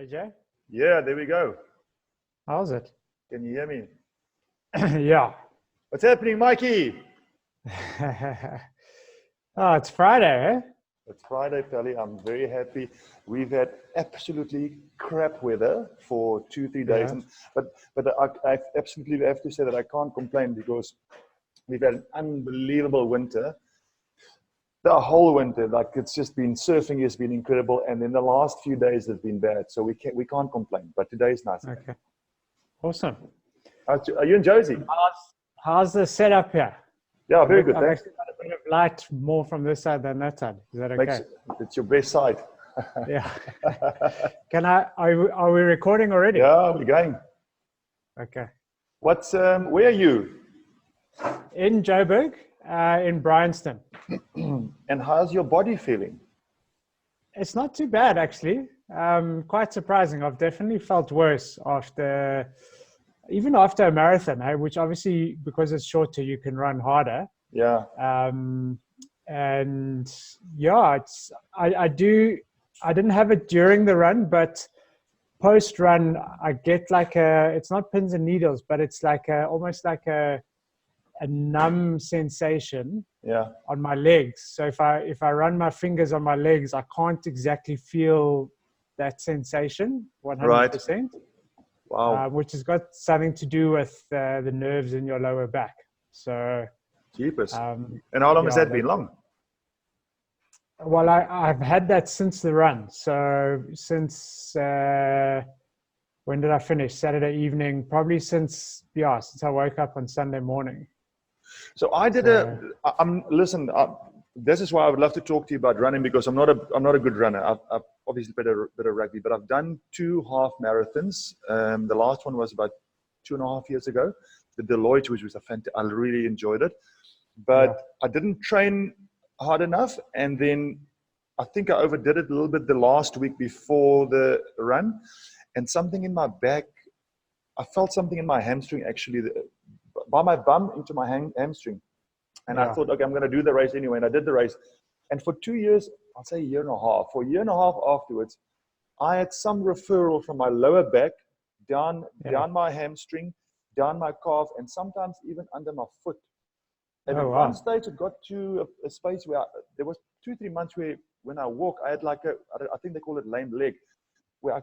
AJ? Yeah, there we go. How's it? Can you hear me? Yeah. What's happening, Mikey? Oh, it's Friday, eh? It's Friday, Pally. I'm very happy. We've had absolutely crap weather for 2-3 days, Yeah. but I absolutely have to say that I can't complain because we've had an unbelievable winter. The whole winter, like it's just been surfing has been incredible, and then the last few days have been bad. So we can't complain. But today is nice. Okay. Awesome. Are you in Josie? How's the setup here? Yeah, very good. I've Thanks. actually got a bit of light more from this side than that side. Is that okay? It's your best side. Yeah. Are we recording already? Yeah, we're going. Okay. Where are you? In Joburg, in Bryanston. And how's your body feeling? It's not too bad, actually. Quite surprising. I've definitely felt worse even after a marathon, which obviously, because it's shorter, you can run harder. Yeah. And yeah, I didn't have it during the run, but post run, I get it's not pins and needles, but it's almost like a numb sensation. Yeah. On my legs. So if I run my fingers on my legs, I can't exactly feel that sensation 100%. Right. Wow. Which has got something to do with the nerves in your lower back. So. Jeepers. And how long has that been? Long? Well, I've had that since the run. So since when did I finish? Saturday evening. Probably since I woke up on Sunday morning. So I did listen, this is why I would love to talk to you about running, because I'm not a good runner. I've obviously played a bit of rugby, but I've done 2 half marathons. The last one was about 2.5 years ago, the Deloitte, which was I really enjoyed it, but I didn't train hard enough. And then I think I overdid it a little bit the last week before the run, and something in my back, I felt something in my hamstring actually, by my bum into my hamstring. And I thought, okay, I'm going to do the race anyway. And I did the race. And for 2 years, I'll say a year and a half, for a year and a half afterwards, I had some referral from my lower back, down my hamstring, down my calf, and sometimes even under my foot. And at one stage, it got to a space where there was 2-3 months where when I walk, I had I think they call it lame leg. Where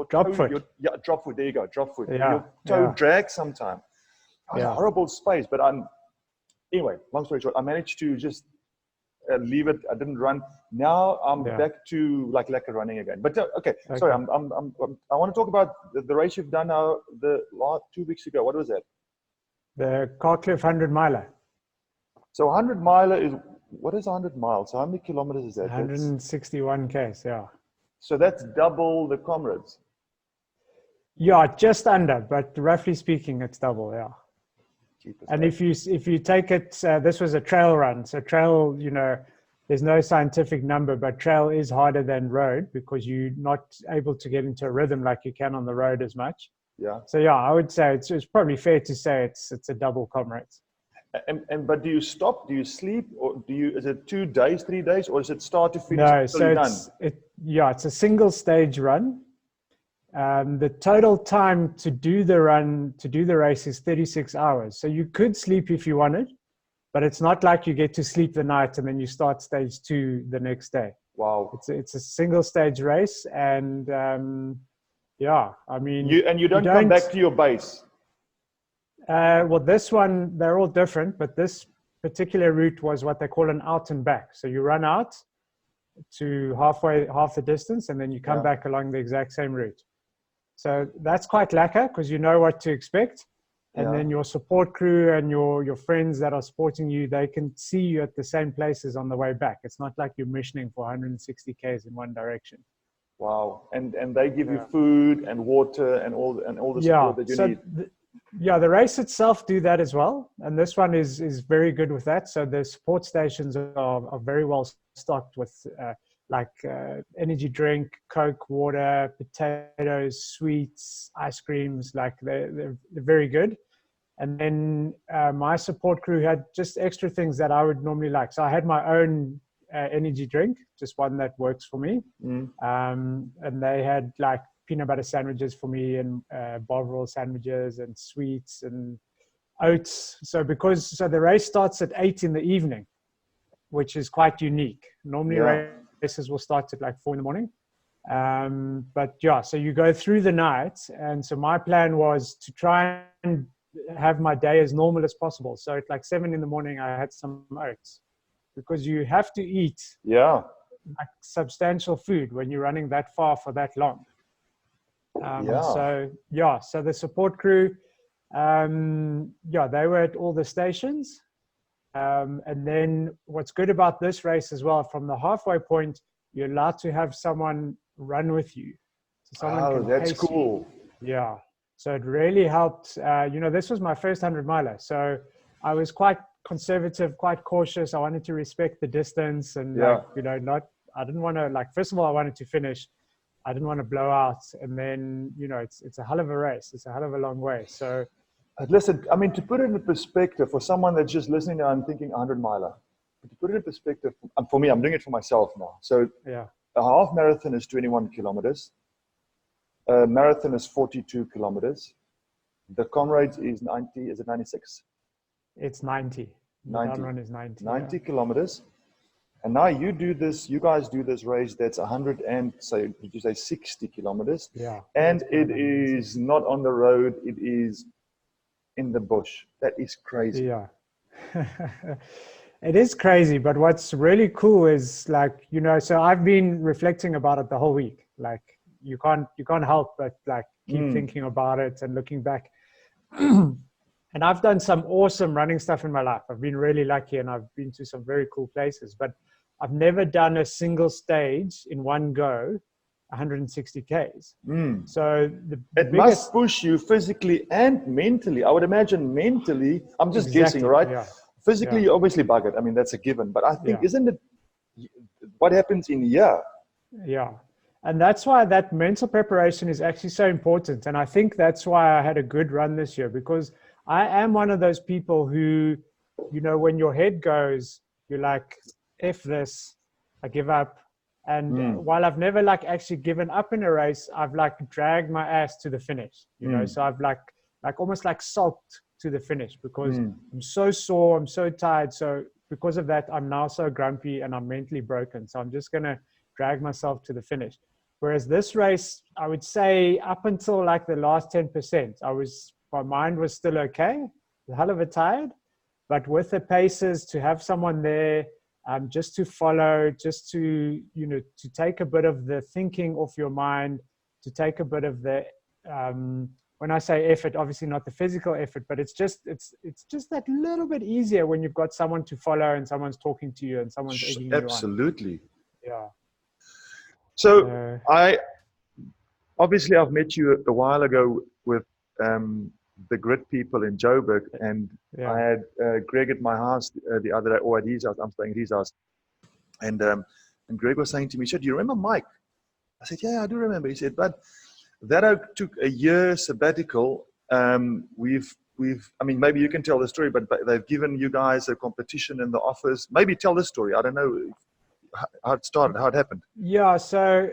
drop foot. Drop foot. There you go, drop foot. Yeah. Your toe drags sometimes. It was a horrible space, but anyway, long story short, I managed to just leave it. I didn't run. Now I'm back to like running again. But okay. Sorry, I want to talk about the race you've done now the last 2 weeks ago. What was that? The Carcliff 100 miler. So 100 miler is, what is 100 miles? So how many kilometers is that? 161 k's, yeah. So that's double the Comrades. Yeah, just under, but roughly speaking, it's double, yeah. And if you take it, this was a trail run. So trail, there's no scientific number, but trail is harder than road because you're not able to get into a rhythm like you can on the road as much. Yeah. So yeah, I would say it's probably fair to say it's a double Comrades. But do you stop? Do you sleep? Or is it 2 days, 3 days, or is it start to finish? No, so it's a single stage run. The total time to do the race is 36 hours. So you could sleep if you wanted, but it's not like you get to sleep the night and then you start stage 2 the next day. Wow. It's a single stage race. And I mean, you don't come back to your base. Well, this one, they're all different, but this particular route was what they call an out and back. So you run out to half the distance, and then you come back along the exact same route. So that's quite lacquer because you know what to expect. And then your support crew and your friends that are supporting you, they can see you at the same places on the way back. It's not like you're missioning for 160 k's in one direction. Wow. And they give you food and water and all the support that you need. The race itself do that as well. And this one is very good with that. So the support stations are very well stocked with energy drink, Coke, water, potatoes, sweets, ice creams. They're very good. And then my support crew had just extra things that I would normally like. So I had my own energy drink, just one that works for me. And they had peanut butter sandwiches for me, and Bovril sandwiches and sweets and oats. So the race starts at 8 in the evening, which is quite unique. Normally races will start at like 4 in the morning. But yeah, so you go through the night. And so my plan was to try and have my day as normal as possible. So at like 7 in the morning, I had some oats, because you have to eat like substantial food when you're running that far for that long. So the support crew, they were at all the stations. And then what's good about this race as well, from the halfway point, you're allowed to have someone run with you. So someone can that's pace cool. You. Yeah. So it really helped. This was my first 100 miler. So I was quite conservative, quite cautious. I wanted to respect the distance and I didn't want to, like, first of all, I wanted to finish. I didn't want to blow out. And then, it's a hell of a race. It's a hell of a long way. So listen, I mean, to put it in perspective for someone that's just listening now and thinking 100 miler, to put it in perspective, for me, I'm doing it for myself now. So a half marathon is 21 kilometers. A marathon is 42 kilometers. The Comrades is 90, is it 96? It's 90. The 90. run is 90. 90 kilometers. And now you guys do this race that's 60 kilometers. Yeah. And it is not on the road, it is in the bush. That is crazy. Yeah. It is crazy, but what's really cool is, like, so I've been reflecting about it the whole week. Like, you can't help but like keep thinking about it and looking back. And I've done some awesome running stuff in my life. I've been really lucky and I've been to some very cool places, but I've never done a single stage in one go, 160 Ks. So it must push you physically and mentally. I would imagine mentally, I'm just guessing, right? Yeah. Physically, you're obviously buggered. I mean, that's a given. But I think, isn't it what happens in here? Yeah. And that's why that mental preparation is actually so important. And I think that's why I had a good run this year, because I am one of those people who, when your head goes, you're like, F this, I give up. And while I've never like actually given up in a race, I've like dragged my ass to the finish, so I've like almost like sulked to the finish, because I'm so sore, I'm so tired. So because of that, I'm now so grumpy and I'm mentally broken. So I'm just going to drag myself to the finish. Whereas this race, I would say up until like the last 10%, my mind was still okay, a hell of a tired, but with the paces, to have someone there, just to follow, just to, to take a bit of the thinking off your mind, to take a bit of the, when I say effort, obviously not the physical effort, but it's just that little bit easier when you've got someone to follow and someone's talking to you and someone's egging you on. Absolutely. Yeah. So I've met you a while ago with the grid people in Joburg, and I had Greg at my house the other day, or at his house. I'm staying at his house, and Greg was saying to me, he said, "Do you remember Mike?" I said, "Yeah, I do remember." He said, "But that took a year sabbatical. I mean, maybe you can tell the story, but they've given you guys a competition in the office. Maybe tell the story. I don't know how it started, how it happened." Yeah, so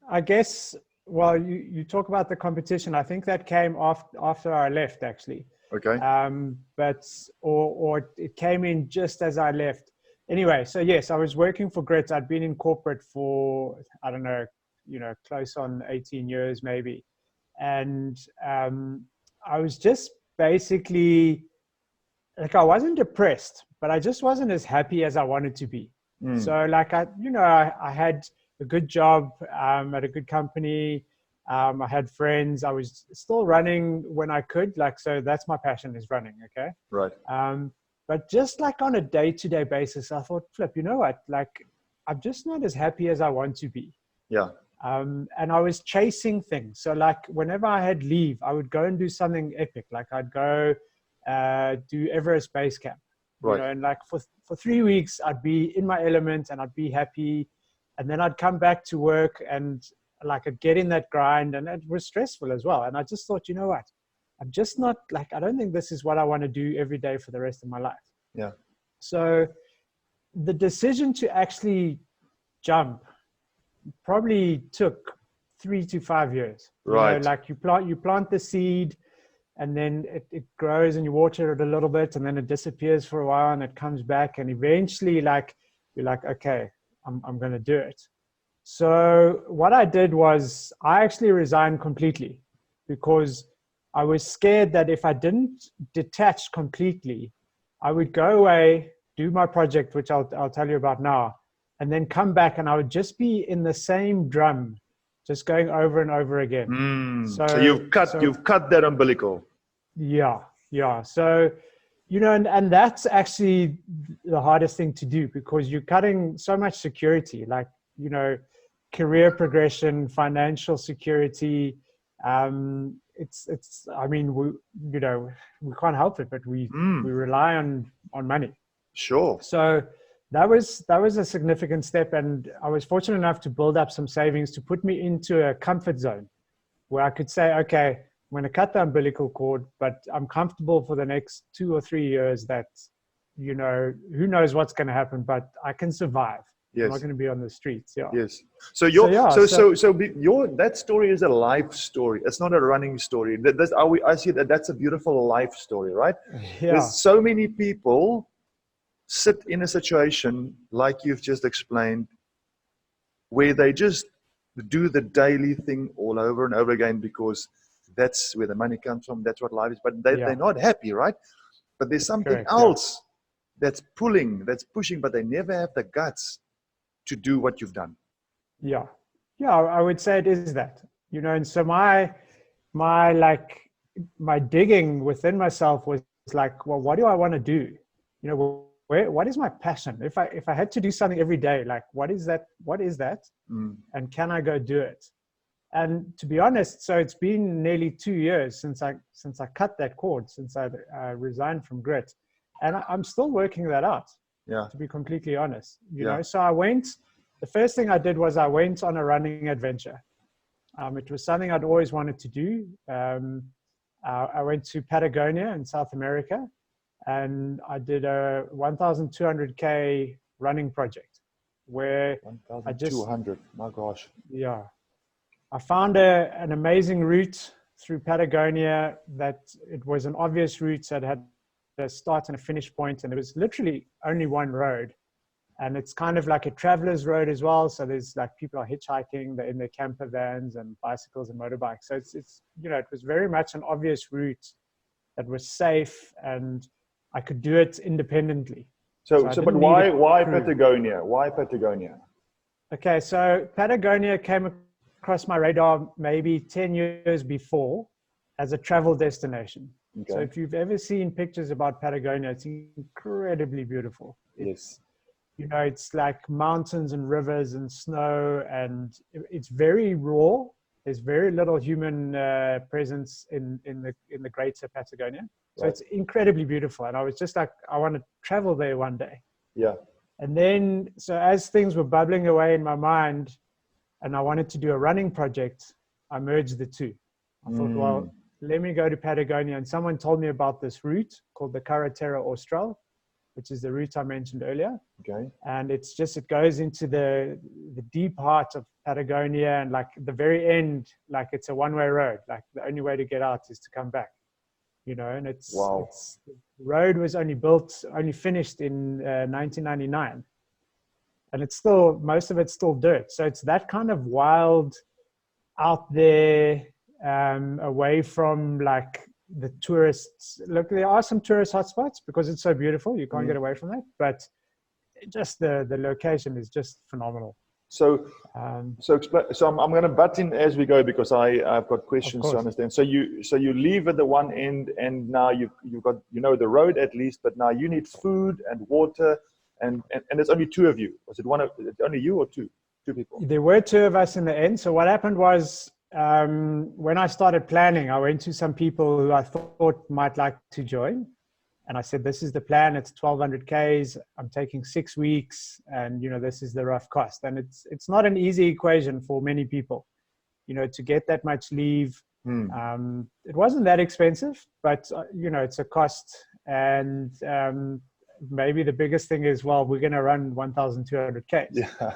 I guess, well, you talk about the competition. I think that came after I left, actually. Okay. But it came in just as I left. Anyway, so yes, I was working for Grit. I'd been in corporate for, I don't know, close on 18 years maybe. And I was just basically, like, I wasn't depressed, but I just wasn't as happy as I wanted to be. So like, I had a good job at a good company. I had friends. I was still running when I could, like, so that's my passion, is running. Okay. Right. But just like on a day-to-day basis, I thought, flip, you know what? Like, I'm just not as happy as I want to be. Yeah. And I was chasing things. So like, whenever I had leave, I would go and do something epic. Like, I'd go do Everest Base Camp. Right. And like for 3 weeks, I'd be in my element and I'd be happy. And then I'd come back to work and like I'd get in that grind, and it was stressful as well. And I just thought, you know what? I'm just not like, I don't think this is what I want to do every day for the rest of my life. Yeah. So the decision to actually jump probably took 3 to 5 years. Right. You know, like you plant the seed, and then it grows, and you water it a little bit, and then it disappears for a while, and it comes back, and eventually, like, you're like, okay, I'm going to do it. So what I did was I actually resigned completely, because I was scared that if I didn't detach completely, I would go away, do my project, which I'll tell you about now, and then come back, and I would just be in the same drum, just going over and over again. So you've cut that umbilical. Yeah. So, you know, and that's actually the hardest thing to do, because you're cutting so much security, like, you know, career progression, financial security. It's I mean, we can't help it, but we rely on money. Sure. So that was a significant step, and I was fortunate enough to build up some savings to put me into a comfort zone where I could say, okay, I'm going to cut the umbilical cord, but I'm comfortable for the next 2 or 3 years that, you know, who knows what's going to happen, but I can survive. Yes. I'm not going to be on the streets. Yeah. Yes. So that story is a life story. It's not a running story. I see that's a beautiful life story, right? Yeah. There's so many people sit in a situation like you've just explained, where they just do the daily thing all over and over again, because that's where the money comes from. That's what life is. But they're not happy, right? But there's something else that's pulling, that's pushing, but they never have the guts to do what you've done. Yeah, I would say it is that, you know. And so my digging within myself was like, well, what do I want to do? You know, what is my passion? If I had to do something every day, like, what is that? And can I go do it? And to be honest, so it's been nearly 2 years since I cut that cord, since I resigned from Grit, and I'm still working that out. Yeah. To be completely honest, you know. So the first thing I did was I went on a running adventure. It was something I'd always wanted to do. I went to Patagonia in South America, and I did a 1,200K running project where 1,200. My gosh. Yeah. I found an amazing route through Patagonia that it was an obvious route that had a start and a finish point, and there was literally only one road, and it's kind of like a traveler's road as well. So there's like people are hitchhiking, they're in their camper vans and bicycles and motorbikes. So it's you know, it was very much an obvious route that was safe, and I could do it independently. But why Patagonia? Why Patagonia? Okay, so Patagonia came across my radar maybe 10 years before as a travel destination. Okay. So if you've ever seen pictures about Patagonia, it's incredibly beautiful. Yes. You know, it's like mountains and rivers and snow, and it's very raw. There's very little human presence in the greater Patagonia. So It's incredibly beautiful. And I was just like, I want to travel there one day. Yeah. And then, so as things were bubbling away in my mind, and I wanted to do a running project, I merged the two. I thought, well, let me go to Patagonia. And someone told me about this route called the Carretera Austral, which is the route I mentioned earlier. Okay. And it goes into the deep heart of Patagonia, and like the very end, like it's a one-way road. Like the only way to get out is to come back, you know. And the road was only finished in 1999. And it's still, most of it's still dirt. So it's that kind of wild out there, away from like the tourists. Look, there are some tourist hotspots because it's so beautiful. You can't get away from that. But just the location is just phenomenal. So I'm going to butt in as we go, because I've got questions to understand. So you leave at the one end, and now you've got, you know, the road at least, but now you need food and water. And there's only two of you. Was it only you or two people? There were two of us in the end. So what happened was, when I started planning, I went to some people who I thought might like to join. And I said, this is the plan. It's 1,200 Ks. I'm taking 6 weeks, and, you know, this is the rough cost. And it's not an easy equation for many people, you know, to get that much leave. It wasn't that expensive, but, you know, it's a cost. And, maybe the biggest thing is, well, we're going to run 1,200 Ks. Yeah.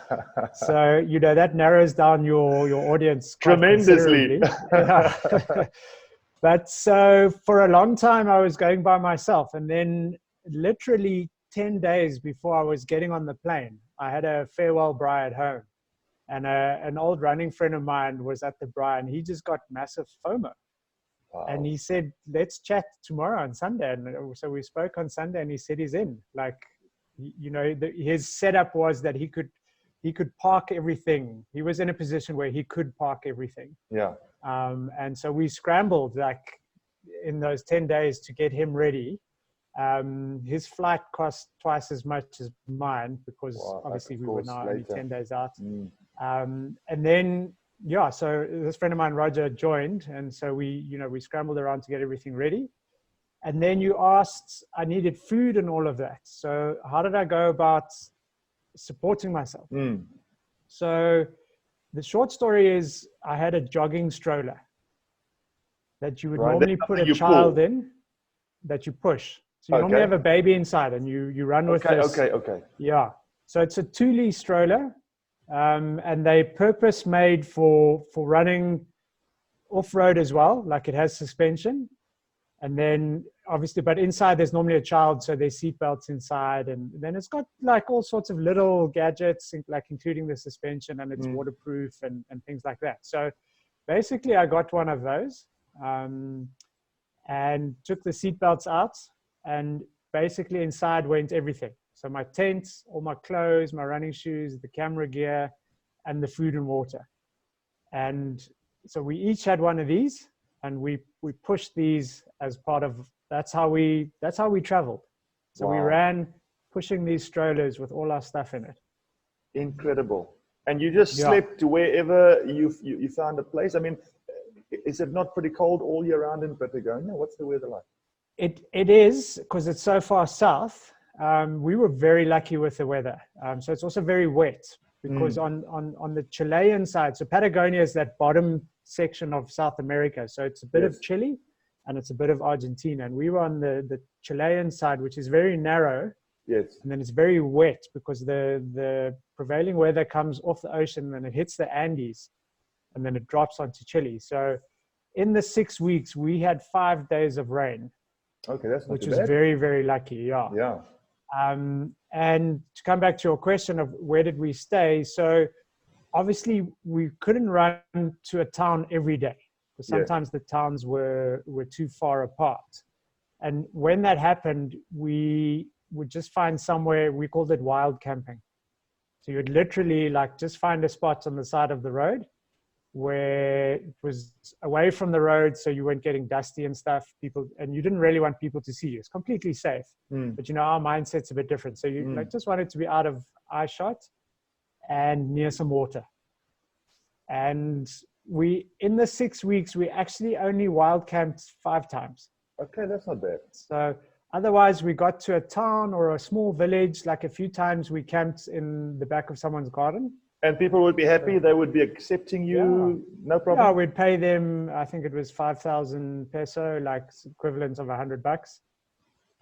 So, that narrows down your audience quite Tremendously. considerably. But so for a long time, I was going by myself. And then literally 10 days before I was getting on the plane, I had a farewell braai at home. And an old running friend of mine was at the braai, and he just got massive FOMO. Wow. And he said, let's chat tomorrow on Sunday. And so we spoke on Sunday, and he said he's in. Like, his setup was that he could park everything. He was in a position where he could park everything. Yeah. And so we scrambled like in those 10 days to get him ready. His flight cost twice as much as mine because obviously we were now only 10 days out. And then, so this friend of mine, Roger, joined. And so we scrambled around to get everything ready. And then you asked, I needed food and all of that. So how did I go about supporting myself? So the short story is I had a jogging stroller that you would normally put a child in that you push. So you normally have a baby inside and you run with this. Okay. Yeah. So it's a Thule stroller, and they purpose made for running off-road as well. Like it has suspension. And then obviously, but inside there's normally a child, so there's seat belts inside, and then it's got like all sorts of little gadgets, like including the suspension, and it's waterproof and things like that. So basically I got one of those and took the seat belts out, and basically inside went everything. So my tent, all my clothes, my running shoes, the camera gear, and the food and water. And so we each had one of these, and we pushed these as part of, that's how we traveled. So we ran pushing these strollers with all our stuff in it. Incredible. And you just slept wherever you found a place. I mean, is it not pretty cold all year round in Patagonia? What's the weather like? It is, because it's so far south. We were very lucky with the weather. So it's also very wet, because on the Chilean side, so Patagonia is that bottom section of South America. So it's a bit of Chile and it's a bit of Argentina. And we were on the Chilean side, which is very narrow. Yes. And then it's very wet because the prevailing weather comes off the ocean and it hits the Andes and then it drops onto Chile. So in the 6 weeks, we had 5 days of rain. Okay, that's not which too was bad. very, very lucky. Yeah. Yeah. And to come back to your question of where did we stay? So obviously we couldn't run to a town every day because sometimes the towns were too far apart. And when that happened, we would just find somewhere, we called it wild camping. So you'd literally like just find a spot on the side of the road where it was away from the road, so you weren't getting dusty and stuff. And you didn't really want people to see you. It's completely safe. But our mindset's a bit different. So you just wanted to be out of eye shot and near some water. And in the 6 weeks, we actually only wild camped 5 times. Okay, that's not bad. So otherwise we got to a town or a small village. Like a few times we camped in the back of someone's garden. And people would be happy. They would be accepting you. No problem. Yeah, we'd pay them, I think it was 5,000 peso, like equivalent of $100.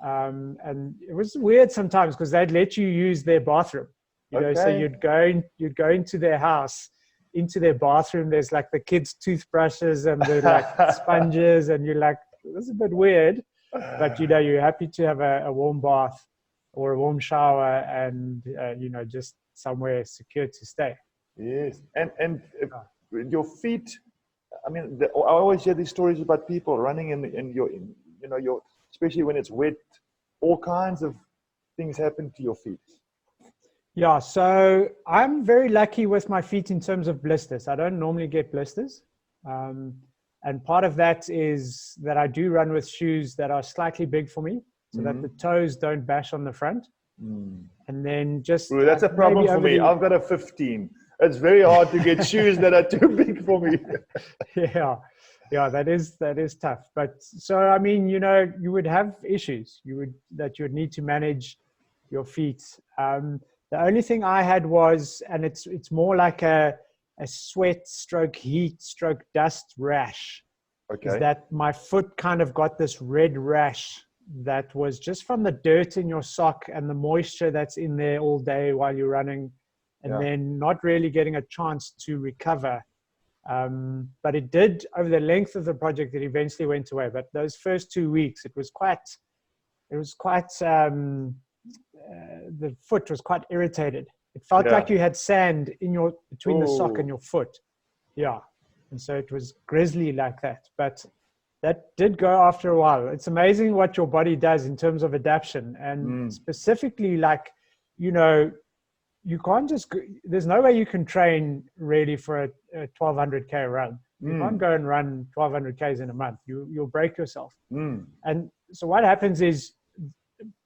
And it was weird sometimes because they'd let you use their bathroom. So you'd go into their house, into their bathroom. There's like the kids' toothbrushes and the like sponges, and you're like, this is a bit weird. But you're happy to have a warm bath or a warm shower and just somewhere secure to stay. Yes. And your feet, I mean, I always hear these stories about people running in your especially when it's wet, all kinds of things happen to your feet. Yeah, so I'm very lucky with my feet in terms of blisters. I don't normally get blisters. And part of that is that I do run with shoes that are slightly big for me so that the toes don't bash on the front. And then just... Ooh, that's a problem for me. I've got a 15. It's very hard to get shoes that are too big for me. Yeah, that is tough. But so, I mean, you would have issues that you would need to manage your feet. The only thing I had was, and it's more like a sweat stroke heat stroke dust rash. Okay. Is that my foot kind of got this red rash that was just from the dirt in your sock and the moisture that's in there all day while you're running, and then not really getting a chance to recover. But it did, over the length of the project, it eventually went away. But those first 2 weeks, it was quite, the foot was quite irritated. It felt like you had sand in between the sock and your foot. Yeah. And so it was grisly like that. But that did go after a while. It's amazing what your body does in terms of adaptation. And specifically, like, you know, you can't just, there's no way you can train really for a 1200K run. You can't go and run 1200Ks in a month. You'll break yourself. And so what happens is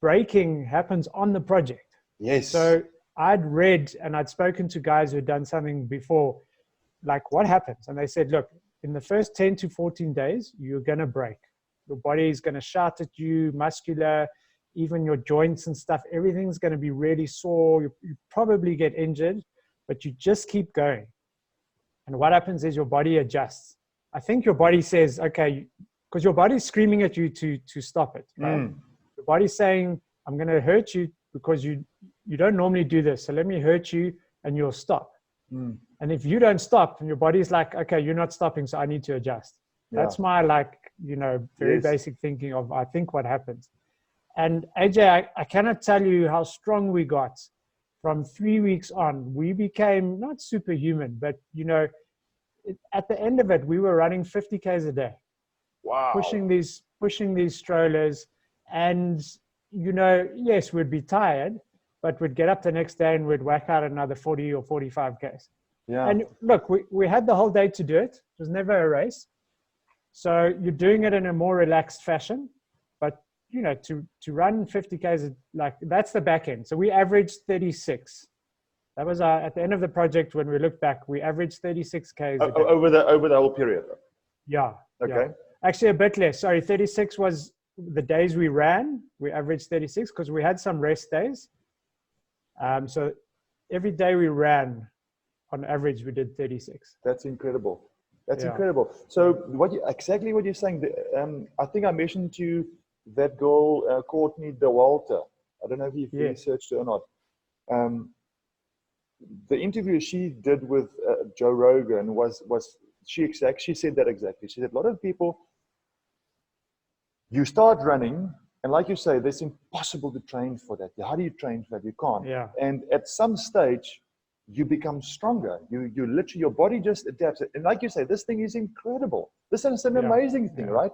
breaking happens on the project. Yes. So I'd read and I'd spoken to guys who'd done something before, like what happens? And they said, look, in the first 10 to 14 days, you're going to break. Your body is going to shout at you, muscular, even your joints and stuff, everything's going to be really sore. You probably get injured, but you just keep going. And what happens is your body adjusts. I think your body says, okay, because your body's screaming at you to stop it. Right? Your body's saying, I'm going to hurt you because you don't normally do this. So let me hurt you and you'll stop. And if you don't stop, and your body's like, okay, you're not stopping, so I need to adjust. That's my, like, you know, very basic thinking of, I think, what happens. And AJ, I cannot tell you how strong we got from 3 weeks on. We became not superhuman, but, you know, at the end of it, we were running 50Ks a day. Wow. Pushing these strollers. And, you know, yes, we'd be tired, but we'd get up the next day and we'd whack out another 40 or 45Ks. Yeah. And look, we had the whole day to do it. It was never a race. So you're doing it in a more relaxed fashion. But, you know, to run 50Ks, like, that's the back end. So we averaged 36. That was at the end of the project, when we looked back, we averaged 36Ks. Over the whole period. Yeah. Okay. Yeah. Actually, a bit less. Sorry, 36 was the days we ran. We averaged 36 because we had some rest days. So every day we ran, on average, we did 36. That's incredible. That's incredible. So exactly what you're saying, I think I mentioned to you that girl, Courtney DeWalter. I don't know if you've researched her or not. The interview she did with Joe Rogan she said that exactly. She said, a lot of people, you start running, and like you say, it's impossible to train for that. How do you train for that? You can't. Yeah. And at some stage, you become stronger. You literally, your body just adapts. And like you say, this thing is incredible. This is an amazing thing, right?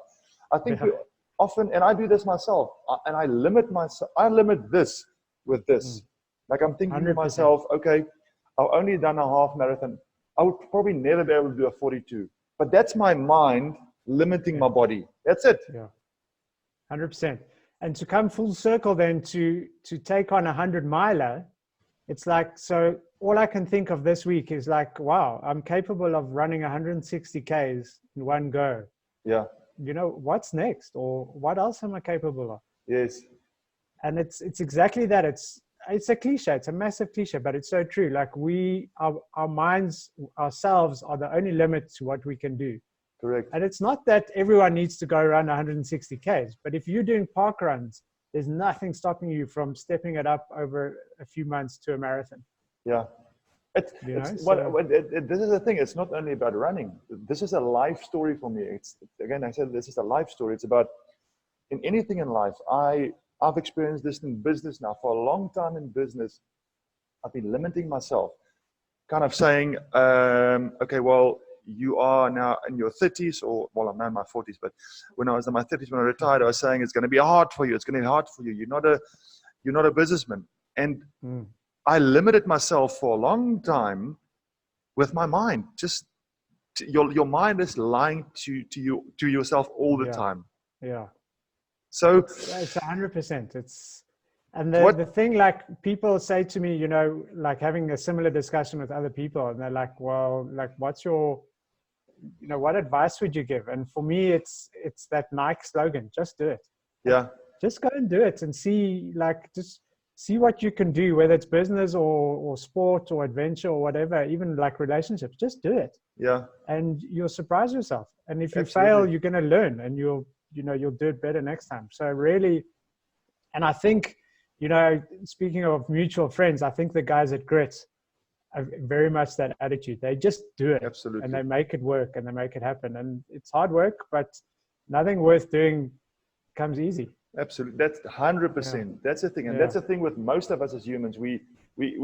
I think we often, and I do this myself, and I limit myself. I limit this with this. Like, I'm thinking 100%. To myself, okay, I've only done a half marathon. I would probably never be able to do a 42. But that's my mind limiting my body. That's it. Yeah, 100%. And to come full circle then to take on 100-miler, it's like, so all I can think of this week is like, wow, I'm capable of running 160Ks in one go. Yeah. You know, what's next? Or what else am I capable of? Yes. And it's exactly that. It's a cliche. It's a massive cliche, but it's so true. Like, our minds, ourselves, are the only limit to what we can do. Correct. And it's not that everyone needs to go around 160Ks, but if you're doing park runs, there's nothing stopping you from stepping it up over a few months to a marathon. Yeah. This is the thing. It's not only about running. This is a life story for me. Again, I said this is a life story. It's about, in anything in life. I've experienced this in business now. For a long time in business, I've been limiting myself, kind of saying, okay, well, you are now in your 30s, or, well, I'm now in my 40s, but when I was in my 30s, when I retired, I was saying, it's going to be hard for you. It's going to be hard for you. You're not a businessman. And I limited myself for a long time with my mind. Just your mind is lying to yourself all the time. Yeah. So it's 100%. And the thing, like, people say to me, you know, like having a similar discussion with other people, and they're like, well, like, what's your, you know, what advice would you give? And for me, it's that Nike slogan, just do it. Yeah. Just go and do it and see, like, just see what you can do, whether it's business or sport or adventure or whatever, even like relationships, just do it. Yeah. And you'll surprise yourself. And if you fail, you're going to learn, and you'll you'll do it better next time. So really, and I think, speaking of mutual friends, I think the guys at Grit are very much that attitude. They just do it. Absolutely. And they make it work and they make it happen. And it's hard work, but nothing worth doing comes easy. Absolutely. That's 100%. That's the thing. And that's the thing with most of us as humans. We're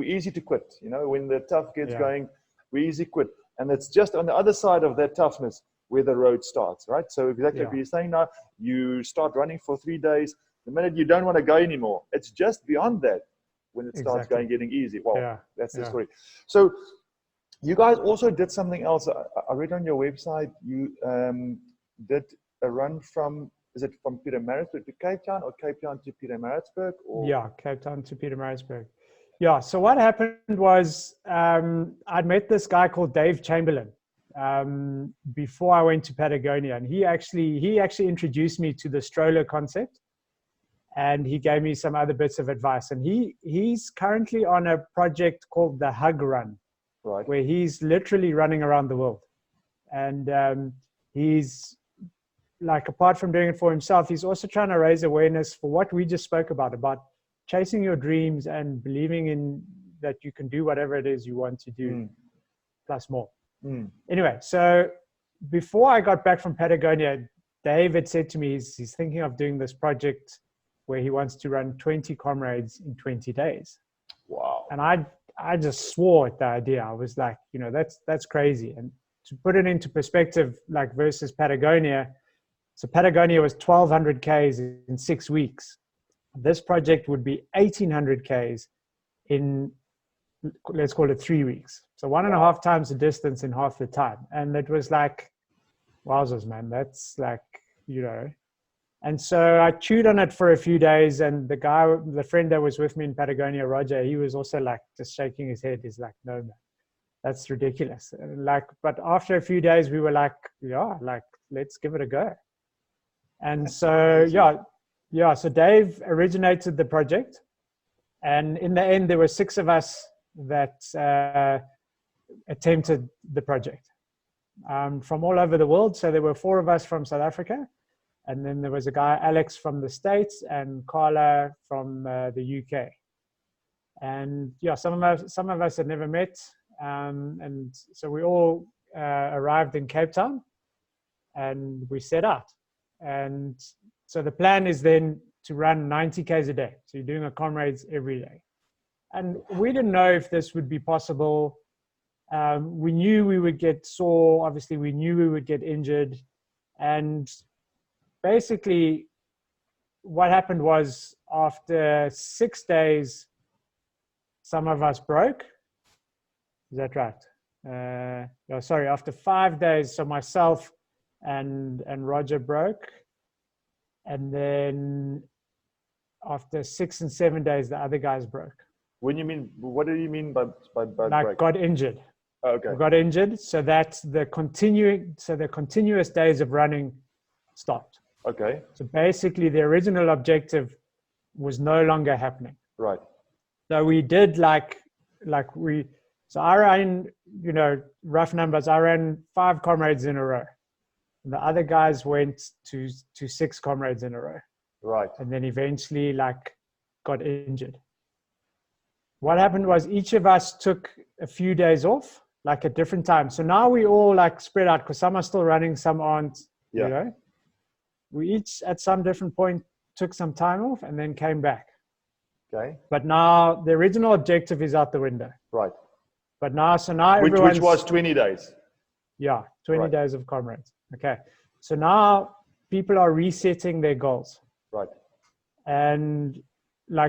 easy to quit. When the tough gets going, we easy quit. And it's just on the other side of that toughness where the road starts, right? So exactly what you're saying now, you start running for 3 days. The minute you don't want to go anymore, it's just beyond that when it starts getting easy. Well, that's the story. So you guys also did something else. I read on your website, you did a run from, is it from Pietermaritzburg to Cape Town or Cape Town to Pietermaritzburg? Yeah, Cape Town to Pietermaritzburg. Yeah, so what happened was I'd met this guy called Dave Chamberlain before I went to Patagonia, and he actually introduced me to the stroller concept, and he gave me some other bits of advice. And he's currently on a project called the Hug Run, right, where he's literally running around the world. And he's, like, apart from doing it for himself, he's also trying to raise awareness for what we just spoke about chasing your dreams and believing in that you can do whatever it is you want to do, plus more. Anyway, so before I got back from Patagonia, Dave had said to me he's thinking of doing this project where he wants to run 20 Comrades in 20 days. Wow. And I just swore at the idea. I was like, that's crazy. And to put it into perspective, like versus Patagonia, so Patagonia was 1,200 Ks in 6 weeks. This project would be 1,800 Ks in, let's call it 3 weeks. So 1.5 times the distance in half the time. And it was like, wowzers, man, that's like, And so I chewed on it for a few days, and the friend that was with me in Patagonia, Roger, he was also like just shaking his head. He's like, no, man, that's ridiculous. But after a few days, we were like, let's give it a go. And so, so Dave originated the project. And in the end, there were 6 of us that attempted the project from all over the world. So there were 4 of us from South Africa. And then there was a guy, Alex, from the States, and Carla from the UK. And some of us had never met. And so we all arrived in Cape Town and we set out. And so the plan is then to run 90 Ks a day. So you're doing a Comrades every day. And we didn't know if this would be possible. We knew we would get sore. Obviously, we knew we would get injured. And basically, what happened was after 6 days, some of us broke. Is that right? After 5 days, so myself and Roger broke. And then after 6 and 7 days, the other guys broke. What do you mean by like break? Got injured. Oh, okay. Got injured. So that's the continuous days of running stopped. Okay. So basically the original objective was no longer happening. Right. So we did so I ran, rough numbers, I ran 5 Comrades in a row. And the other guys went to 6 Comrades in a row. Right. And then eventually got injured. What happened was each of us took a few days off, at different times. So now we all spread out because some are still running, some aren't, We each at some different point took some time off and then came back. Okay. But now the original objective is out the window. Right. But now everyone's... Which was 20 days. Yeah, 20 days of Comrades. Okay. So now people are resetting their goals. Right. And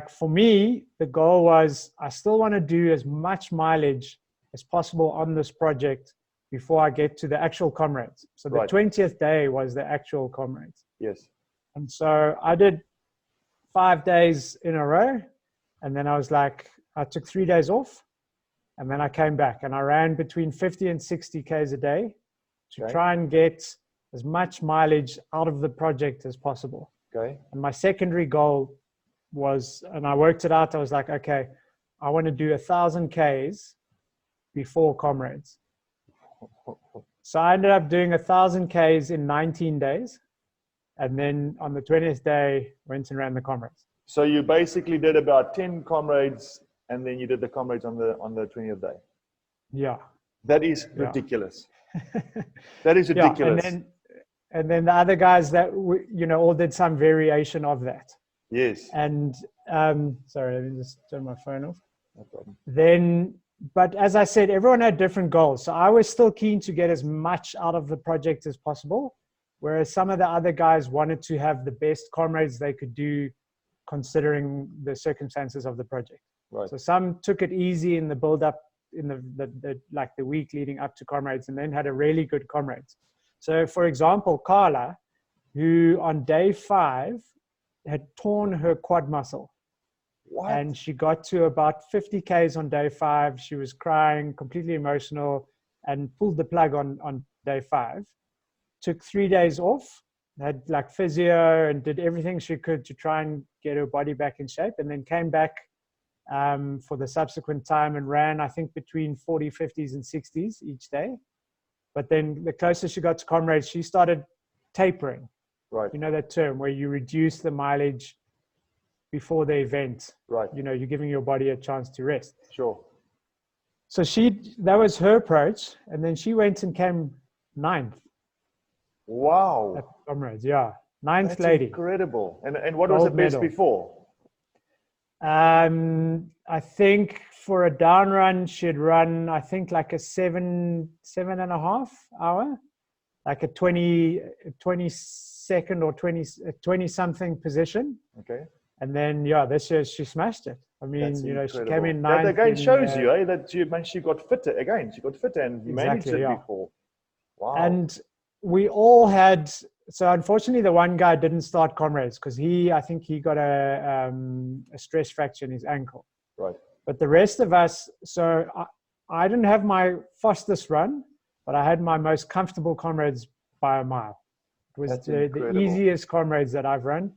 for me, the goal was I still want to do as much mileage as possible on this project before I get to the actual Comrades. So the 20th day was the actual Comrades. Yes. And so I did 5 days in a row. And then I took 3 days off. And then I came back and I ran between 50 and 60 Ks a day to try and get as much mileage out of the project as possible. Okay. And my secondary goal was, and I worked it out, I was like, okay, I want to do 1,000 Ks before Comrades. So I ended up doing 1,000 Ks in 19 days. And then on the 20th day, went and ran the Comrades. So you basically did about 10 Comrades, and then you did the Comrades on the 20th day. Yeah. That is ridiculous. That is ridiculous. Yeah, and then the other guys that all did some variation of that. Yes. And sorry, let me just turn my phone off. No problem. Then, but as I said, everyone had different goals. So I was still keen to get as much out of the project as possible, whereas some of the other guys wanted to have the best Comrades they could do, considering the circumstances of the project. Right. So some took it easy in the build-up, in the week leading up to Comrades, and then had a really good Comrades. So, for example, Carla, who on day 5 had torn her quad muscle. What? And she got to about 50 Ks on day 5. She was crying, completely emotional, and pulled the plug on day 5. Took 3 days off, had like physio and did everything she could to try and get her body back in shape, and then came back for the subsequent time and ran, I think, between 40, 50s and 60s each day. But then the closer she got to Comrades, she started tapering. Right. You know that term where you reduce the mileage before the event. Right. You're giving your body a chance to rest. Sure. So that was her approach. And then she went and came 9th. Wow. At Comrades, yeah. 9th That's lady. Incredible. And what was the Gold best medal. before? I think for a down run, she'd run, I think, like a 7.5 hour, like a 22nd or 20 something position. Okay. And then, this year she smashed it. I mean, she came in 9th. That again shows you, that she got fitter again. She got fitter and managed it before. Wow. And we all had, so unfortunately the one guy didn't start Comrades because I think he got a stress fracture in his ankle. Right. But the rest of us, so I didn't have my fastest run, but I had my most comfortable Comrades by a mile. It was the easiest Comrades that I've run.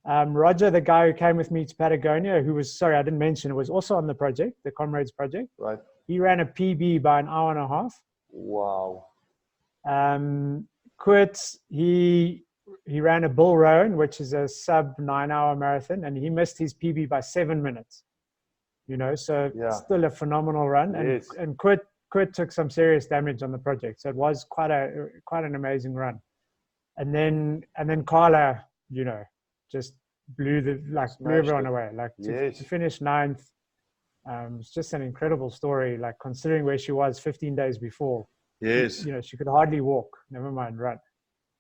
Roger, the guy who came with me to Patagonia, who was, sorry, I didn't mention, was also on the project, the Comrades project. Right. He ran a PB by an hour and a half. Wow. Kurt, he ran a Bull Rowan, which is a sub 9-hour marathon, and he missed his PB by 7 minutes. So still a phenomenal run. Yes. And Kurt took some serious damage on the project, so it was quite an amazing run. And then Carla, just blew everyone away. Like to finish 9th, it's just an incredible story. Like considering where she was 15 days before. Yes. She could hardly walk, never mind run.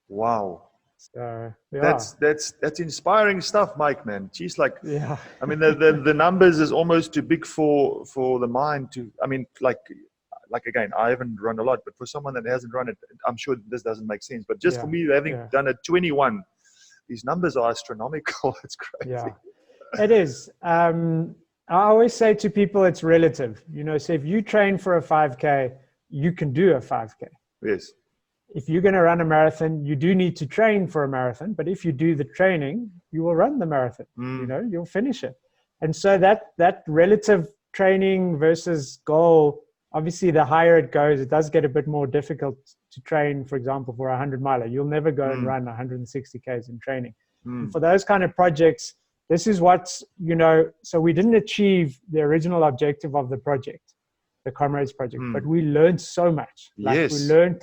Wow. So that's inspiring stuff, Mike, man. Geez, I mean, the numbers is almost too big for the mind to. I mean, like again, I haven't run a lot, but for someone that hasn't run it, I'm sure this doesn't make sense. But just for me, having done a 21, these numbers are astronomical. It's crazy. Yeah, it is. I always say to people, it's relative. So if you train for a 5K, you can do a 5K. Yes. If you're going to run a marathon, you do need to train for a marathon. But if you do the training, you will run the marathon. You'll finish it. And so that relative training versus goal, obviously, the higher it goes, it does get a bit more difficult to train, for example, for a 100-miler. You'll never go and run 160 Ks in training. And for those kind of projects, this is what's, so we didn't achieve the original objective of the project, the Comrades project, but we learned so much. We learned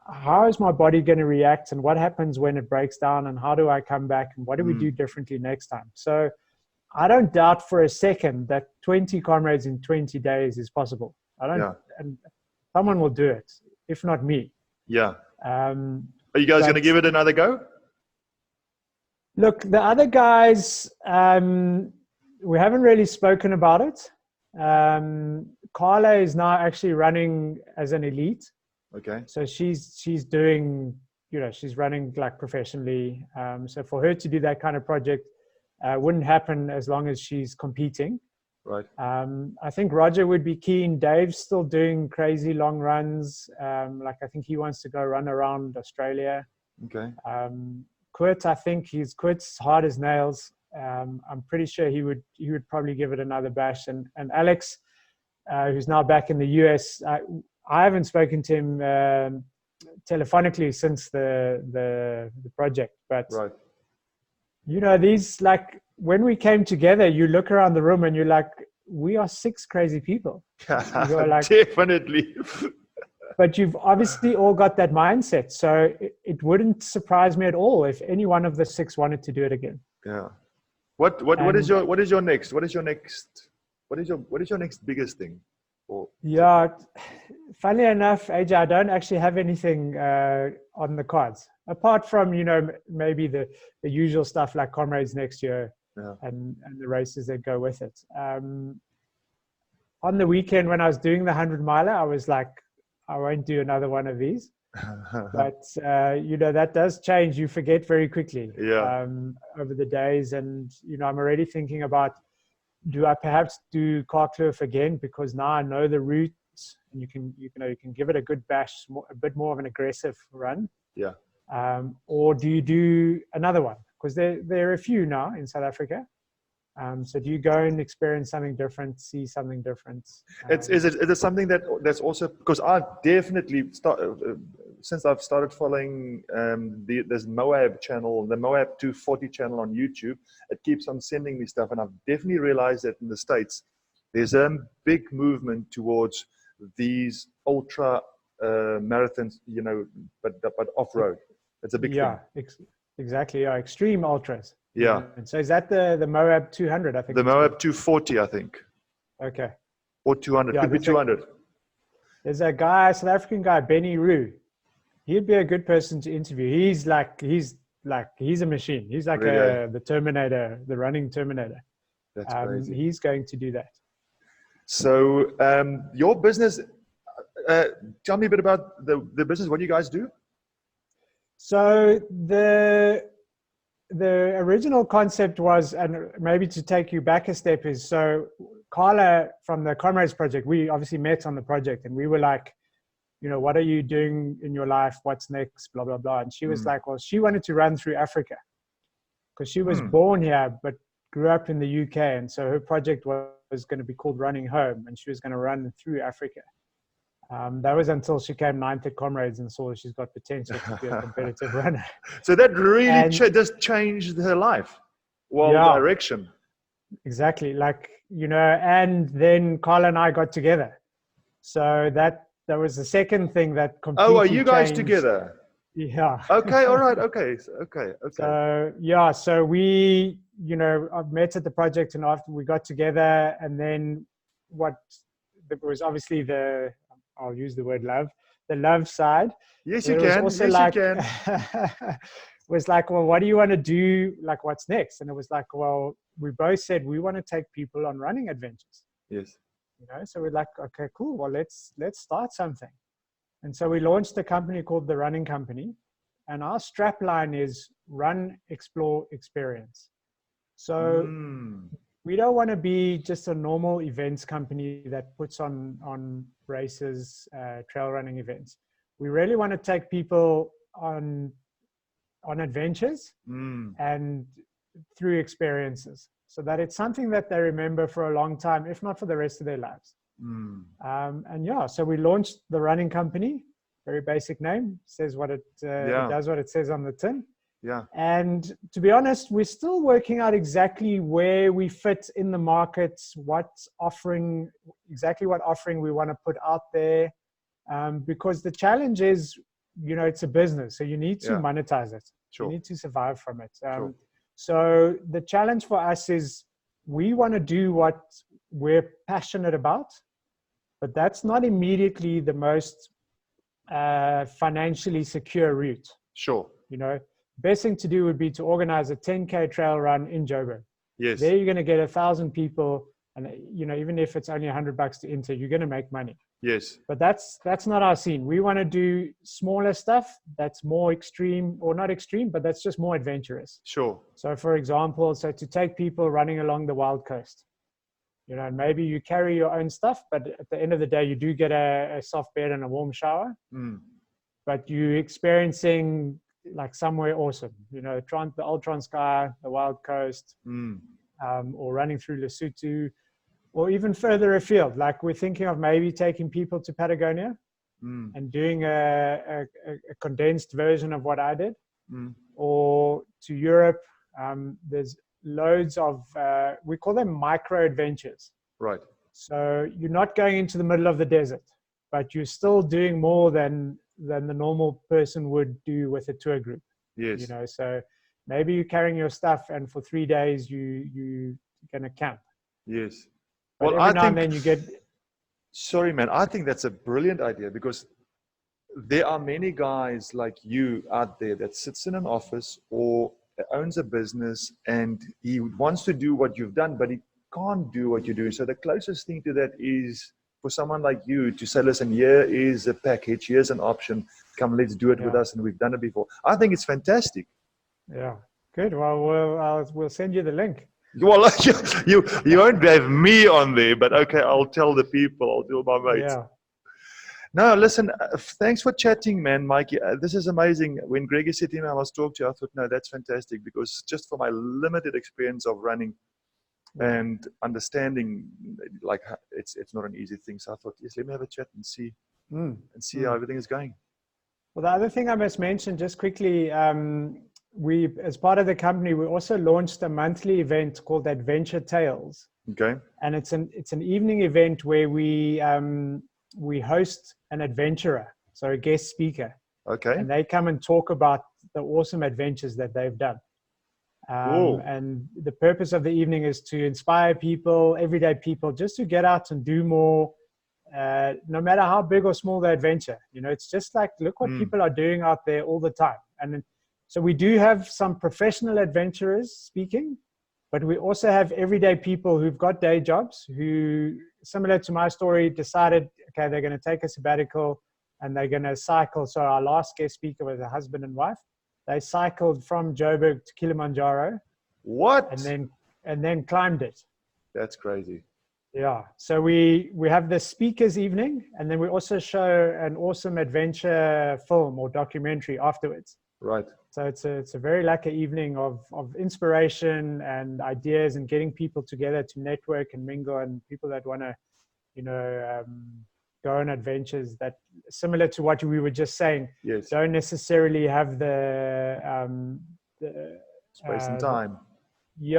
how is my body going to react and what happens when it breaks down and how do I come back and what do we do differently next time? So I don't doubt for a second that 20 Comrades in 20 days is possible. And someone will do it, if not me. Yeah. Are you guys going to give it another go? Look, the other guys, we haven't really spoken about it. Carla is now actually running as an elite. Okay. So she's doing, she's running professionally. So for her to do that kind of project wouldn't happen as long as she's competing. Right. I think Roger would be keen. Dave's still doing crazy long runs. I think he wants to go run around Australia. Okay. Kurt, I think Kurt's hard as nails. I'm pretty sure he would probably give it another bash. And Alex, who's now back in the US, I haven't spoken to him telephonically since the project. But Right. you know, these, like, when we came together, you look around the room and you're like, we are 6 crazy people. You're like, Definitely. but you've obviously all got that mindset. So it wouldn't surprise me at all if any one of the 6 wanted to do it again. Yeah. What is your next biggest thing? Or Yeah, funny enough, AJ, I don't actually have anything on the cards apart from, you know, maybe the usual stuff like Comrades next year, yeah. and the races that go with it. On the weekend when I was doing the 100-miler, I was like, I won't do another one of these. But you know, that does change. You forget very quickly over the days, and you know, I'm already thinking about, do I perhaps do Carkloof again, because now I know the routes and you can give it a good bash, a bit more of an aggressive run. Yeah. Or do you do another one? Because there are a few now in South Africa. So do you go and experience something different, see something different? Is it something that's also, because I've definitely since I've started following this Moab channel, the Moab 240 channel on YouTube, it keeps on sending me stuff, and I've definitely realized that in the States there's a big movement towards these ultra marathons, you know, but off-road. It's a big thing. Exactly. Yeah, extreme ultras. Yeah. And so is that the Moab 200? I think the Moab 240, I think. Okay. Or 200. Yeah, could be 200. There's a guy, South African guy, Benny Roo. He'd be a good person to interview. He's a machine. He's like Really? the Terminator, the running Terminator. That's crazy. He's going to do that. So your business, tell me a bit about the business. What do you guys do? So the original concept was, and maybe to take you back a step, is, so Carla from the Comrades project, we obviously met on the project, and we were like, you know, what are you doing in your life? What's next? Blah, blah, blah. And she was like, well, she wanted to run through Africa because she was born here, but grew up in the UK. And so her project was going to be called Running Home, and she was going to run through Africa. That was until she came 9th at Comrades and saw she's got potential to be a competitive runner. So that really just changed her life. Well, direction. Exactly. Like, you know, and then Carla and I got together. So that was the second thing that completely are you guys changed. Together? Yeah. Okay. All right. Okay. So, yeah. So we, you know, I've met at the project, and after we got together, and then there was obviously I'll use the word love, the love side. Yes, you can. Also yes, you can. Was like, well, what do you want to do? Like, what's next? And it was like, well, we both said we want to take people on running adventures. Yes. You know, so we're like, okay, cool. Well, let's start something. And so we launched a company called The Running Company, and our strap line is Run, Explore, Experience. So we don't want to be just a normal events company that puts on races, trail running events. We really want to take people on adventures and through experiences, so that it's something that they remember for a long time, if not for the rest of their lives. And yeah, so we launched The Running Company. Very basic name, says what it does, what it says on the tin. Yeah. And to be honest, we're still working out exactly where we fit in the market, exactly what offering we want to put out there. Because the challenge is, you know, it's a business, so you need to monetize it. Sure. You need to survive from it. Sure. So the challenge for us is, we want to do what we're passionate about, but that's not immediately the most financially secure route. Sure. You know, best thing to do would be to organize a 10K trail run in Joburg. Yes. There you're going to get 1,000 people, and you know, even if it's only $100 to enter, you're going to make money. Yes. But that's not our scene. We want to do smaller stuff that's more extreme, or not extreme, but that's just more adventurous. Sure. So for example, to take people running along the Wild Coast, you know, and maybe you carry your own stuff, but at the end of the day, you do get a soft bed and a warm shower, but you're experiencing like somewhere awesome, you know, the Old Transkei, the Wild Coast, or running through Lesotho, or even further afield. Like, we're thinking of maybe taking people to Patagonia. and doing a condensed version of what I did, or to Europe. There's loads of, we call them micro adventures. Right. So you're not going into the middle of the desert, but you're still doing more than the normal person would do with a tour group. Yes. You know, so maybe you're carrying your stuff and for 3 days you're going to camp. Yes. But Well, every now and then you get... Sorry, man. I think that's a brilliant idea, because there are many guys like you out there that sits in an office or owns a business, and he wants to do what you've done, but he can't do what you do. So the closest thing to that is for someone like you to say, listen, here is a package, here's an option, come, let's do it with us, and we've done it before. I think it's fantastic. Yeah, good. Well, we'll send you the link. Well, you won't have me on there, but okay, I'll tell the people, I'll tell my mates. Yeah. No, listen, thanks for chatting, man, Mikey. This is amazing. When Greggy said to me I must talk to you, I thought, no, that's fantastic, because just for my limited experience of running and understanding, like, it's not an easy thing. So I thought, yes, let me have a chat and see how everything is going. Well, the other thing I must mention just quickly, we, as part of the company, we also launched a monthly event called Adventure Tales. Okay. And it's an evening event where we host an adventurer, so a guest speaker. Okay. And they come and talk about the awesome adventures that they've done. And the purpose of the evening is to inspire people, everyday people, just to get out and do more, no matter how big or small the adventure. You know, it's just like, look what people are doing out there all the time. And so we do have some professional adventurers speaking, but we also have everyday people who've got day jobs who, similar to my story, decided, okay, they're going to take a sabbatical and they're going to cycle. So our last guest speaker was a husband and wife. They cycled from Joburg to Kilimanjaro. What? And then climbed it. That's crazy. Yeah. So we have the speakers evening, and then we also show an awesome adventure film or documentary afterwards. Right. So it's a very lucky evening of inspiration and ideas, and getting people together to network and mingle, and people that want to, you know, go on adventures that, similar to what we were just saying, yes, don't necessarily have the space and time.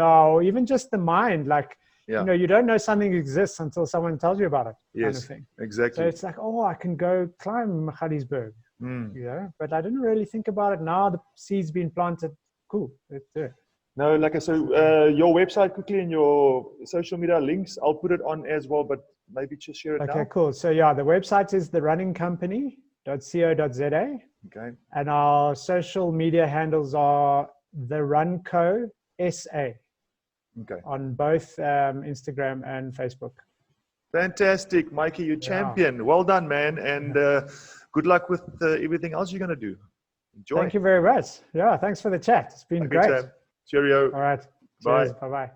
Or even just the mind. Like, you know, you don't know something exists until someone tells you about it. Yes, kind of thing. Exactly. So it's like, oh, I can go climb Pietermaritzburg. You know, but I didn't really think about it. Now the seed's been planted. Cool, let's do it. No, like, so your website quickly and your social media links, I'll put it on as well, but maybe just share it now. Okay, cool. So yeah, the website is therunningcompany.co.za. Okay. And our social media handles are The Run Co. SA. Okay. On both Instagram and Facebook. Fantastic, Mikey, you champion. Well done, man. And good luck with everything else you're going to do. Enjoy. Thank you very much. Yeah, thanks for the chat. It's been great. Champ. Cheerio. All right. Bye. Cheers. Bye-bye.